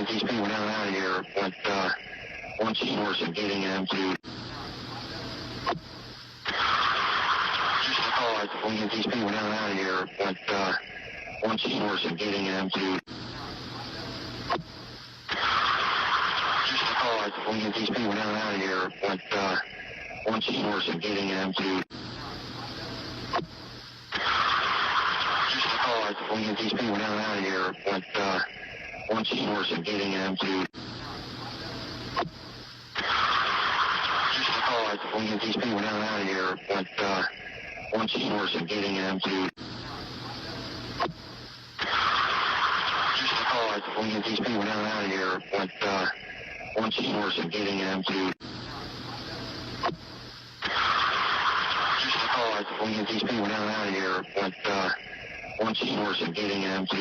get these people down out of here once the source of getting them to. Just a call out. We get these people down out of here once the source of getting them to. Just a call out. We get these people down out of here once the source of getting them to. Just a call out. We get these people down out of here once the source of getting them to. Just a call out. We get these people down out of here once the source of getting them to. Just a call out. We get these people down out of here once the source of getting them to. Just a call out. We get these people down out of here once the source of getting them to.